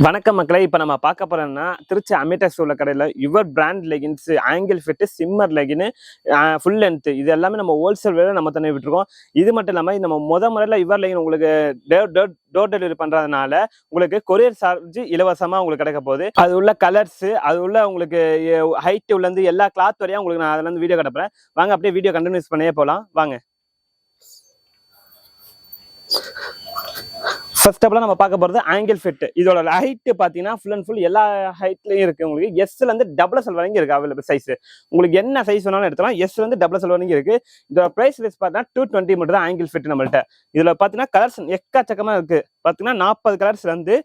வணக்கம் மக்களே. இப்போ நம்ம பார்க்க போறோம்னா திருச்சி அமிடெக்ஸ் உள்ள கடையில் your brand leggings, ankle fit, shimmer legging, full length இது எல்லாமே நம்ம ஹோல்சேல் விலை நம்ம தண்ணி விட்டுருக்கோம். இது மட்டும் இல்லாமல் நம்ம முறையில் யுவர் லெகின் உங்களுக்கு டோர் டெலிவரி பண்ணுறதுனால உங்களுக்கு கொரியர் சார்ஜ் இலவசமாக உங்களுக்கு கிடைக்க போகுது. அது உள்ள கலர்ஸ், அது உள்ள உங்களுக்கு ஹைட் உள்ளது எல்லா கிளாத் வரையும் உங்களுக்கு நான் அதுலேருந்து வீடியோ கிடப்பேன். வாங்க அப்படியே வீடியோ கண்டினியூஸ் பண்ணியே போகலாம் வாங்க. ஃபர்ஸ்ட் ஆஃப் ஆல் நம்ம பார்க்க போகிறது ஆங்கிள் ஃபிட். இதோட ஹைட் பார்த்தீங்கன்னா ஃபுல் அண்ட் ஃபுல் எல்லா ஹைட்லையும் இருக்குது. உங்களுக்கு எஸ்லேருந்து டபுள் எக்ஸ்எல் வரைக்கும் இருக்குது அவைலபிள் சைஸ். உங்களுக்கு என்ன சைஸ் வேணாலும் எடுத்துக்கலாம். எஸ்லேருந்து டபுள் எக்ஸ்எல் வரைக்கும் இருக்குது. இதோட ப்ரைஸ் லிஸ்ட் பார்த்தீங்கன்னா 220 மட்டும் தான் ஆங்கிள் ஃபிட் நம்மள்ட்ட. இதில் பார்த்தீங்கன்னா கலர்ஸ் எக்கச்சக்கமாக இருக்குது. பார்த்தீங்கன்னா 40 கலர்ஸ்லேருந்து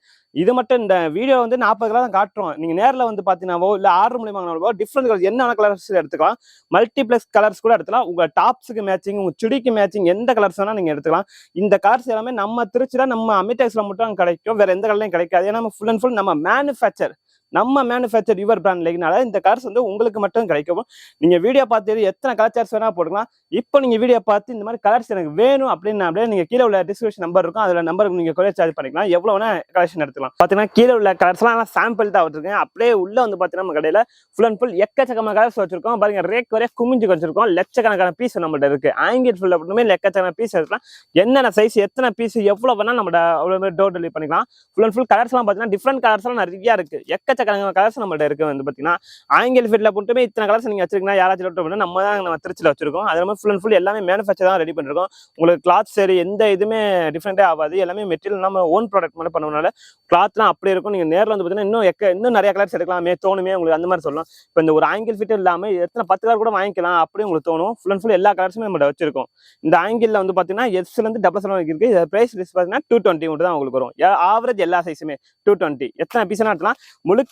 இது மட்டும் இந்த வீடியோ வந்து 40 கலர் தான் காட்டுறோம். நீங்கள் நேரில் வந்து பார்த்தீங்கன்னாவோ இல்லை ஆர்டர் மூலியமாக டிஃப்ரெண்ட் கலர்ஸ் என்ன கலர்ஸ் எடுத்துக்கலாம். மல்டிப்ளெக்ஸ் கலர்ஸ் கூட எடுத்துக்கலாம். உங்கள் டாப்ஸுக்கு மேட்சிங், உங்கள் சுடிக்கு மேட்சிங் எந்த கலர்ஸ் வேணால் நீங்கள் எடுத்துக்கலாம். இந்த கலர்ஸ் எல்லாமே நம்ம திருச்சியில் நம்ம அமிடெக்ஸ்ல மட்டும் கிடைக்கும். வேற எந்த கலர்லையும் கிடைக்காது. ஏன்னா ஃபுல் அண்ட் ஃபுல் நம்ம மேனுஃபேக்சர் யுவர் பிராண்ட் லெகினால இந்த கலர்ஸ் வந்து உங்களுக்கு மட்டும் கிடைக்கும். நீங்க வீடியோ பார்த்து எத்தனை கலர் சார்ஸ் வேணா போட்டுக்கலாம். இப்போ நீங்க வீடியோ பார்த்து இந்த மாதிரி கலர்ஸ் எனக்கு வேணும் அப்படின்னு அப்படியே நீங்க கீழே உள்ள டிஸ்கிரிப்ஷன் நம்பர் இருக்கும். அதுல நம்பருக்கு நீங்க கொரியர் சார்ஜ் பண்ணிக்கலாம். எவ்வளவு வேணா கலெக்ஷன் எடுத்துக்கலாம். பாத்தீங்கன்னா கீழே உள்ள கலர்ஸ் எல்லாம் சாம்பிள் தான் வச்சிருக்கேன். அப்படியே உள்ள வந்து பாத்தீங்கன்னா நம்ம கடையில ஃபுல் அண்ட் ஃபுல் எக்கச்சக்கமான கலர்ஸ் வச்சிருக்கோம். பாருங்க ரேக் வரைய குமிஞ்சு வச்சிருக்கோம். லட்சக்கணக்கான பீஸ் நம்மள்ட்ட இருக்கு. ஆங்கிள் ஃபுல் அப்படின்னுமே லட்சக்கணக்கான பீஸ் எடுக்கலாம். என்னென்ன சைஸ் எத்தனை பீஸ் எவ்வளவு வேணா நம்ம அவ்வளவு டோர் டெலிவரி பண்ணிக்கலாம். ஃபுல் அண்ட் ஃபுல் கலர்ஸ் எல்லாம் பாத்தீங்கன்னா டிஃப்ரெண்ட் கலர்ஸ் எல்லாம் நிறைய இருக்கு. எக்கச்சக்கணக்கான கலர்ஸ் நம்மள்ட்ட இருக்கு. வந்து பாத்தீங்கன்னா ஆங்கிள் ஃபிட்ல மட்டுமே இத்தனை கலர்ஸ் நீங்க வச்சிருக்கீங்கன்னா யாராச்சும் நம்ம தான் நம்ம திருச்சியில் வச்சிருக்கோம். அது மாதிரி ஃபுல் அண்ட் ஃபுல் எல்லாமே மேனுஃபேக்சர் தான் ரெடி பண்ணிருக்கோம். உங்களுக்கு கிளாத் சரி எந்த இதுவுமே டிஃப்ரெண்டே ஆகாது. எல்லாமே மெட்டீரியல் நம்ம ஓன் ப்ராடக்ட் மட்டும் பண்ணுறதுனால கிளாத்லாம் அப்படியே இருக்கும். நீங்க நேரில் வந்து பார்த்தீங்கன்னா இன்னும் நிறைய கலர்ஸ் எடுக்கலாமே தோணுமே உங்களுக்கு அந்த மாதிரி சொல்லலாம். இப்போ இந்த ஒரு ஆங்கிள் ஃபிட் இல்லாமல் எத்தனை 10 கலர் கூட வாங்கிக்கலாம் அப்படி உங்களுக்கு தோணும். ஃபுல் அண்ட் ஃபுல் எல்லா கலர்ஸுமே நம்ம வச்சிருக்கோம். இந்த ஆங்கிள் வந்து பார்த்தீங்கன்னா எஸ்லேருந்து டபுள் எக்ஸ்எல் இருக்கு. பிரைஸ் லிஸ்ட் பார்த்தீங்கன்னா 220 மட்டும் தான் உங்களுக்கு வரும். ஆவரேஜ் எல்லா சைஸுமே 220. எத்தனை பீஸ் எடுக்கலாம். முழுக்க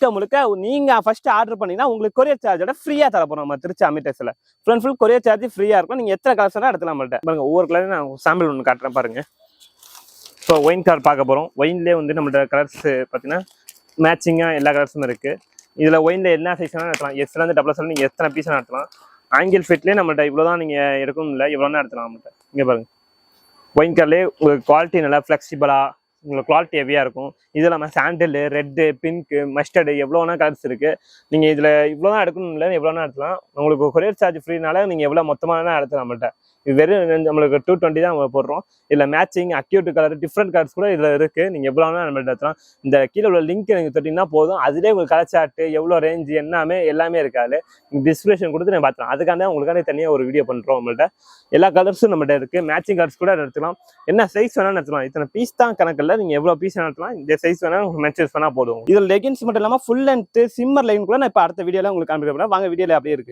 நீங்க ஃபர்ஸ்ட் ஆர்டர் பண்ணீங்கன்னா உங்களுக்கு கொரியர் சார்ஜோட ஃப்ரீயா தர போறோம். நம்ம திருச்சி அமிடெக்ஸ்ல full and full courier charge ஃப்ரீயா இருக்கும். நீங்க எத்தனை கலர்ஸ் எடுத்துலாம் நம்மள்ட்ட. பாருங்க ஒவ்வொரு கலரையும் நான் சாம்பிள் ஒன்று காட்டுறேன் பாருங்க. ஸோ ஒயின் கலர் பார்க்க போறோம். ஒயின்லேயே வந்து நம்மளோட கலர்ஸ் பார்த்தீங்கன்னா மேட்சிங்கா எல்லா கலர்ஸும் இருக்கு. இதுல ஒயின்ல என்ன சைஸ் வேணா எடுக்கலாம். எஸ்லேருந்து டபுள் எக்ஸ்எல் நீங்க எத்தனை பீஸ் எடுக்கலாம். ஆங்கிள் ஃபிட்லேயே நம்மள்ட்ட இவ்வளோதான் நீங்க எடுக்கணும் இல்லை இவ்வளோதான் எடுத்துலாம் நம்மள்ட்ட. இங்க பாருங்க ஒயின் கலர்லேயே உங்களுக்கு குவாலிட்டி நல்லா ஃபிளெக்சிபிளா உங்களுக்கு குவாலிட்டி ஹெவியாக இருக்கும். இது இல்லாமல் சாண்டில், ரெட்டு, பிங்க்கு, மஸ்டர்டு எவ்வளோனா கலர்ஸ் இருக்குது. நீங்கள் இதில் இவ்வளோ தான் எடுக்கணும் இல்லை எவ்வளோனா எடுக்கலாம். உங்களுக்கு கொரியர் சார்ஜ் ஃப்ரீனால நீங்கள் எவ்வளோ மொத்தமாக எடுத்து நம்மள்ட்ட. இது வெறும் நம்மளுக்கு 220 தான் நம்ம போடுறோம். இதில் matching acute colour different colours கூட இதில் இருக்குது. நீங்கள் எவ்வளோனா நம்மள்ட்ட எடுத்துலாம். இந்த கீழே உள்ள லிங்க் நீங்கள் தொட்டிங்கன்னா போதும். அதிலே உங்களுக்கு கலர் சார்ட்டு எவ்வளோ ரேஞ்சு எல்லாமே இருக்காது. டிஸ்கிரிப்ஷன் கொடுத்து நான் பார்த்துக்கலாம். அதுக்காக உங்களுக்கான தனியாக ஒரு வீடியோ பண்ணுறோம். நம்மள்ட்ட எல்லா கலர்ஸும் நம்மள்ட்ட இருக்குது. மேட்சிங் கலர்ஸ் கூட எடுத்துக்கலாம். என்ன சைஸ் வேணாலும் எடுத்துக்கலாம். இத்தனை பீஸ் தான் கணக்கு இல்லை. நீங்க எவ்வளவு பீஸ் எடுக்கலாம். இந்த சைஸ் வேணா மென்ஷன் பண்ணா போதும். இதுல லெகின்ஸ் மட்டும் இல்லாம ஃபுல் லென்த் சிம்மர் லைன் கூட நான் இப்ப அடுத்த வீடியோல உங்களுக்கு காமிக்கிறேன். வாங்க வீடியோல அப்படியே இருக்கு.